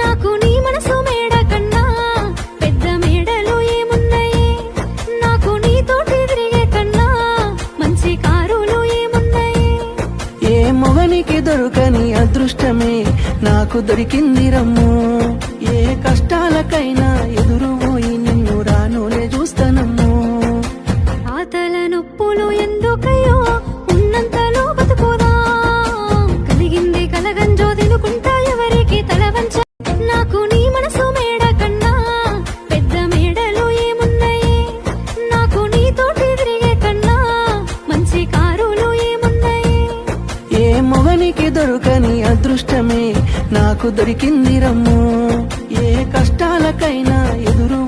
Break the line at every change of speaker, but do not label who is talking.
నాకు నీ మనసు మేడ కన్నా పెద్ద మేడలు ఏమున్నాయి, నాకు నీతోటి తిరిగే కన్నా మంచి కారులు ఏమున్నాయి.
ఏ మొగనికి దొరకని అదృష్టమే నాకు దొరికింది రమ్ము, ఏ కష్టాలకైనా ఎదురు పోయి నిన్ను రానులే చూస్తానమ్ము.
ఆతల నొప్పులు ఎందుకయ్యో ఉన్నంతలో బతుకుదా, కలిగింది కలగంజో తినుకుంటా ఎవరికి తల వంచ. నాకు నీ మనసు మేడ కన్నా పెద్ద మేడలు ఏమున్నాయి, నాకు నీతోటి తిరిగే కన్నా మంచి కారులు ఏమున్నాయి.
ఏ మొగనికి దొరకని అదృష్టమే నాకు దొరికింది రమ్ము, ఏ కష్టాలకైనా ఎదురు